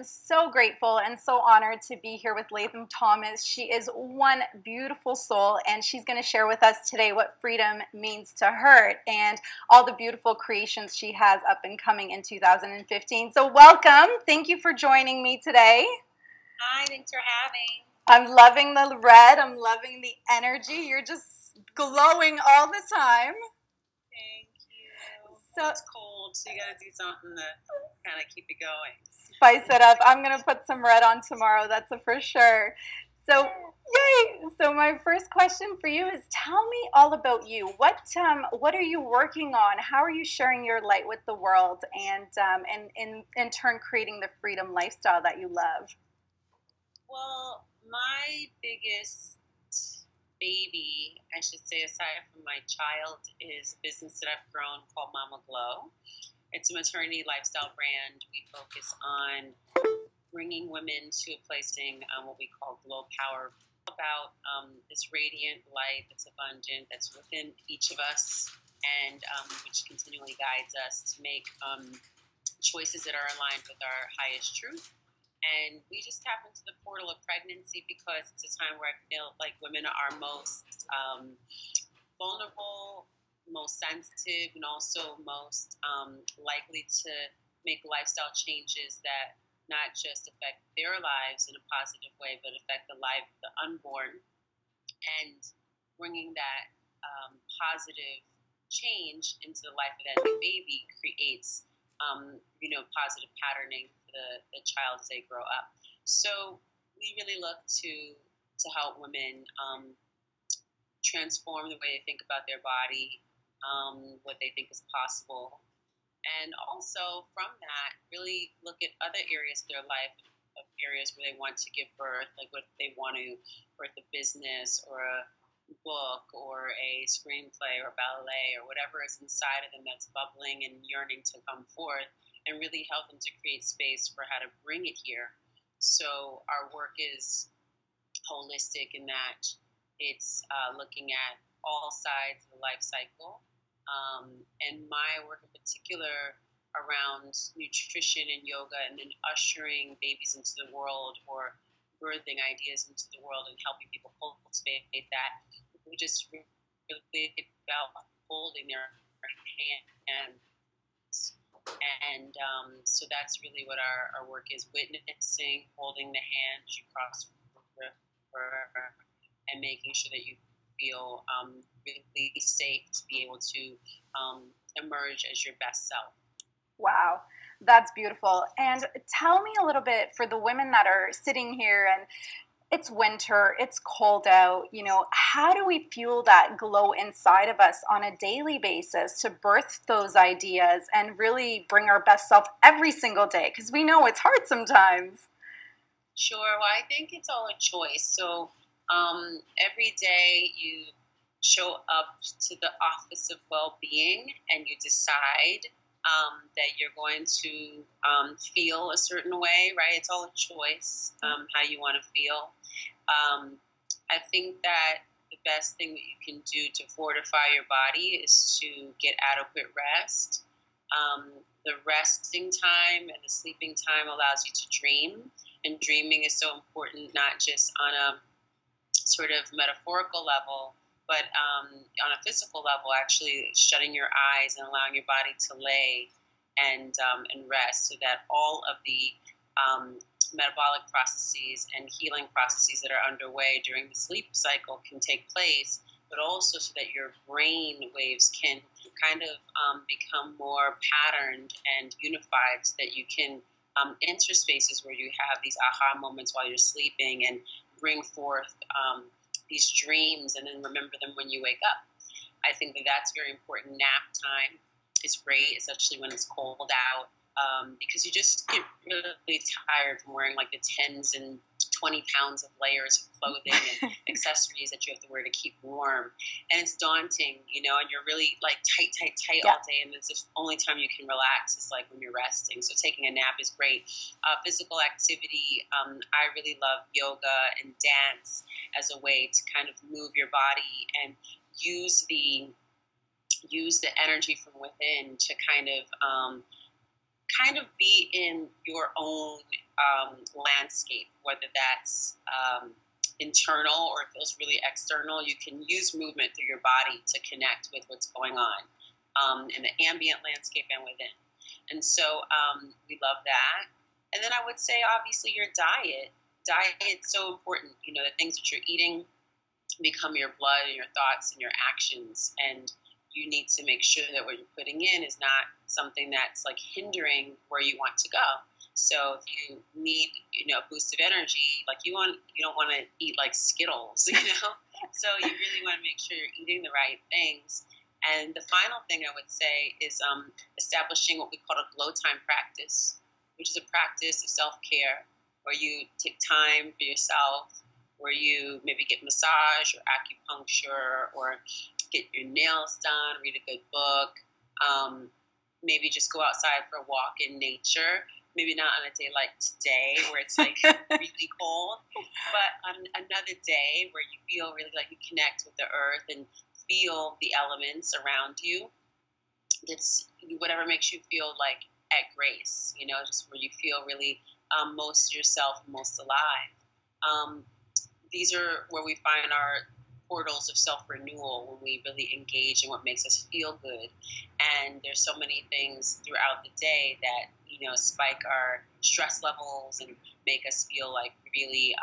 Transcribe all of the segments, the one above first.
am so grateful and so honored to be here with Latham Thomas. She is one beautiful soul, and she's going to share with us today what freedom means to her and all the beautiful creations she has up and coming in 2015. So welcome. Thank you for joining me today. Hi, thanks for having. I'm loving the red. I'm loving the energy. You're just glowing all the time. Thank you. So it's cold, so you got to do something to kind of keep it going. Spice it up. I'm going to put some red on tomorrow. That's a for sure. So, yay! So my first question for you is, tell me all about you. What are you working on? How are you sharing your light with the world, and in turn creating the freedom lifestyle that you love? Well, my biggest baby, I should say, aside from my child, is a business that I've grown called Mama Glow. It's a maternity lifestyle brand. We focus on bringing women to a place in what we call glow power, about this radiant light that's abundant, that's within each of us, and which continually guides us to make choices that are aligned with our highest truth. And we just tap into the portal of pregnancy because it's a time where I feel like women are most vulnerable, most sensitive, and also most likely to make lifestyle changes that not just affect their lives in a positive way, but affect the life of the unborn. And bringing that positive change into the life of that new baby creates positive patterning for the child as they grow up. So we really look to help women transform the way they think about their body, what they think is possible, and also from that really look at other areas of their life, of areas where they want to give birth, like what they want to birth, a business or a book or a screenplay or ballet or whatever is inside of them that's bubbling and yearning to come forth, and really help them to create space for how to bring it here. So our work is holistic in that it's looking at all sides of the life cycle, and my work in particular around nutrition and yoga, and then ushering babies into the world or birthing ideas into the world and helping people cultivate that. We just really about holding their hand. And so that's really what our work is: witnessing, holding the hand as you cross the river, and making sure that you feel really safe to be able to emerge as your best self. Wow, that's beautiful. And tell me a little bit, for the women that are sitting here and it's winter, it's cold out, how do we fuel that glow inside of us on a daily basis to birth those ideas and really bring our best self every single day? Because we know it's hard sometimes. Sure. Well, I think it's all a choice. So every day you show up to the Office of Well-Being and you decide that you're going to feel a certain way, right? It's all a choice, how you want to feel. I think that the best thing that you can do to fortify your body is to get adequate rest. The resting time and the sleeping time allows you to dream, and dreaming is so important, not just on a sort of metaphorical level, but on a physical level, actually shutting your eyes and allowing your body to lay and rest, so that all of the metabolic processes and healing processes that are underway during the sleep cycle can take place, but also so that your brain waves can kind of become more patterned and unified, so that you can enter spaces where you have these aha moments while you're sleeping and bring forth these dreams and then remember them when you wake up. I think that that's very important. Nap time is great, especially when it's cold out, because you just get really tired from wearing like the 10s and 20 pounds of layers of clothing and accessories that you have to wear to keep warm. And it's daunting, and you're really like tight all day. And it's the only time you can relax is like when you're resting. So taking a nap is great. Physical activity, I really love yoga and dance as a way to kind of move your body and use the energy from within to kind of be in your own landscape, whether that's internal or it feels really external. You can use movement through your body to connect with what's going on in the ambient landscape and within. And so we love that. And then I would say, obviously, your diet. Diet's so important. You know, the things that you're eating become your blood and your thoughts and your actions. And you need to make sure that what you're putting in is not something that's like hindering where you want to go. So if you need, you know, a boost of energy, like you don't want to eat like Skittles, you know. So you really want to make sure you're eating the right things. And the final thing I would say is establishing what we call a glow time practice, which is a practice of self-care where you take time for yourself, where you maybe get massage or acupuncture or get your nails done, read a good book, maybe just go outside for a walk in nature. Maybe not on a day like today where it's like really cold, but on another day where you feel really like you connect with the earth and feel the elements around you. It's whatever makes you feel like at grace, you know, just where you feel really most yourself, most alive. These are where we find our portals of self-renewal when we really engage in what makes us feel good. And there's so many things throughout the day that, you know, spike our stress levels and make us feel like really,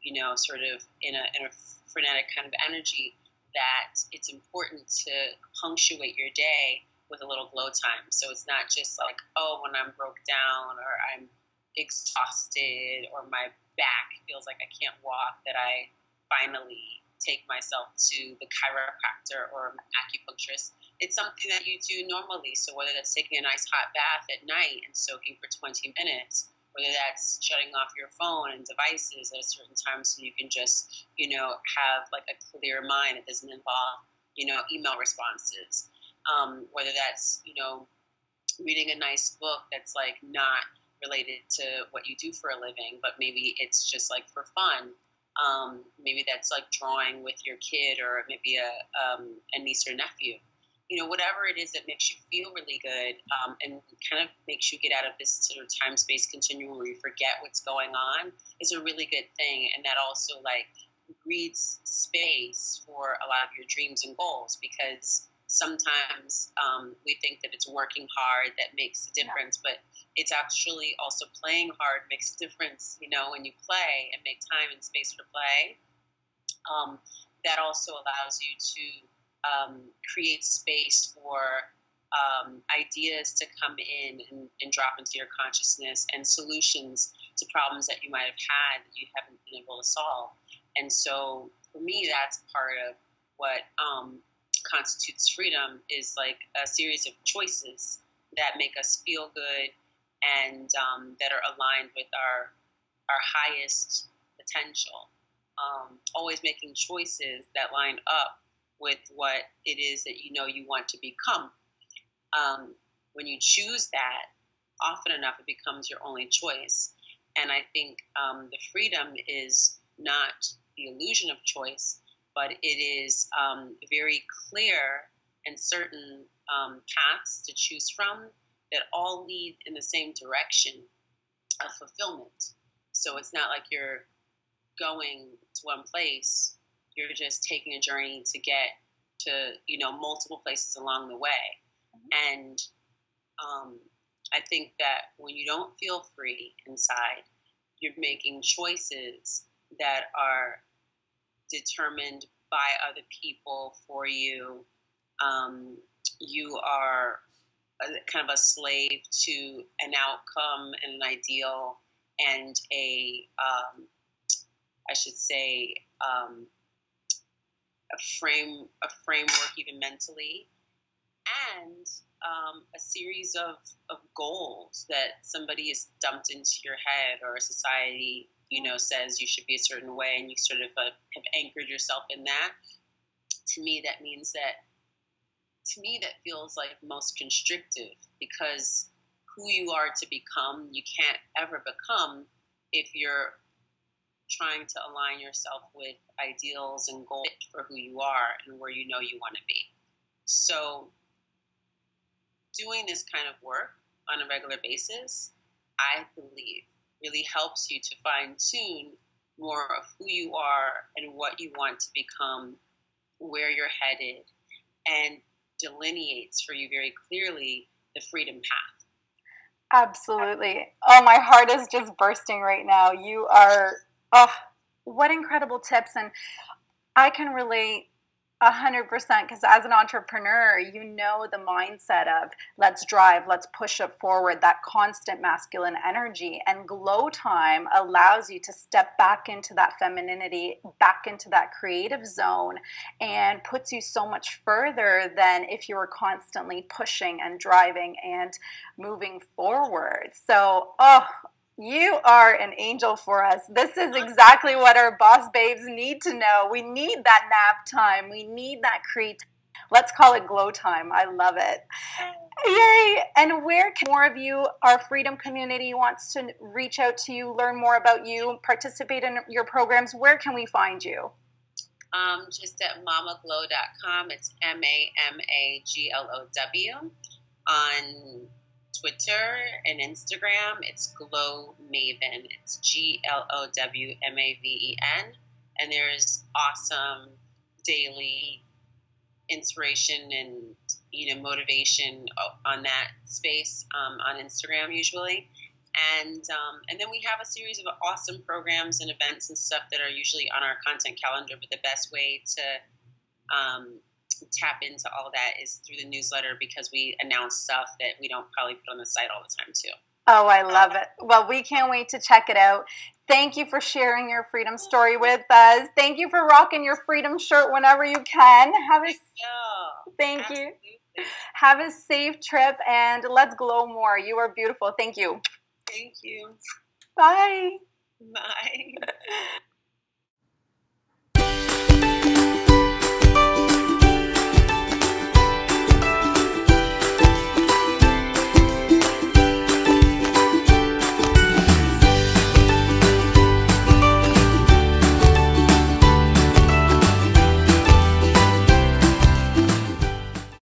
you know, sort of in a frenetic kind of energy, that it's important to punctuate your day with a little glow time. So it's not just like, oh, when I'm broke down or I'm exhausted or my back feels like I can't walk, that I finally take myself to the chiropractor or acupuncturist. It's something that you do normally. So whether that's taking a nice hot bath at night and soaking for 20 minutes, whether that's shutting off your phone and devices at a certain time so you can just, you know, have like a clear mind that doesn't involve, you know, email responses. Whether that's, you know, reading a nice book that's like not related to what you do for a living, but maybe it's just like for fun. Maybe that's like drawing with your kid or maybe a niece or nephew. You know, whatever it is that makes you feel really good and kind of makes you get out of this sort of time-space continuum where you forget what's going on is a really good thing. And that also like breeds space for a lot of your dreams and goals, because sometimes we think that it's working hard that makes a difference, but it's actually also playing hard makes a difference. You know, when you play and make time and space for play, that also allows you to create space for ideas to come in and drop into your consciousness and solutions to problems that you might have had that you haven't been able to solve. And so for me, that's part of what constitutes freedom, is like a series of choices that make us feel good and that are aligned with our highest potential. Always making choices that line up with what it is that you know you want to become. When you choose that, often enough it becomes your only choice. And I think the freedom is not the illusion of choice, but it is very clear and certain paths to choose from that all lead in the same direction of fulfillment. So it's not like you're going to one place, you're just taking a journey to get to, you know, multiple places along the way. And I think that when you don't feel free inside, you're making choices that are determined by other people for you. You are kind of a slave to an outcome and an ideal and I should say, a framework even mentally, and a series of goals that somebody has dumped into your head, or a society, you know, says you should be a certain way, and you sort of have anchored yourself in that. To me, that means that, to me, that feels like most constrictive, because who you are to become, you can't ever become if you're trying to align yourself with ideals and goals for who you are and where you know you want to be. So doing this kind of work on a regular basis, I believe, really helps you to fine tune more of who you are and what you want to become, where you're headed, and delineates for you very clearly the freedom path. Absolutely. Oh, my heart is just bursting right now. You are, oh, what incredible tips. And I can relate 100% because as an entrepreneur, you know the mindset of let's drive, let's push it forward, that constant masculine energy. And glow time allows you to step back into that femininity, back into that creative zone, and puts you so much further than if you were constantly pushing and driving and moving forward. So, oh, you are an angel for us. This is exactly what our boss babes need to know. We need that nap time. We need that create. Let's call it glow time. I love it. Yay! And where can more of you, our freedom community, wants to reach out to you, learn more about you, participate in your programs? Where can we find you? Just at mamaglow.com. It's MAMAGLOW. On Twitter and Instagram, it's Glow Maven. It's GLOWMAVEN. And there's awesome daily inspiration and motivation on that space on Instagram usually. And then we have a series of awesome programs and events and stuff that are usually on our content calendar. But the best way to tap into all that is through the newsletter, because we announce stuff that we don't probably put on the site all the time too. Oh, I love it. Well, we can't wait to check it out. Thank you for sharing your freedom story with us. Thank you for rocking your freedom shirt whenever you can. Thank you. Have a safe trip, and let's glow more. You are beautiful. Thank you. Thank you. Bye. Bye.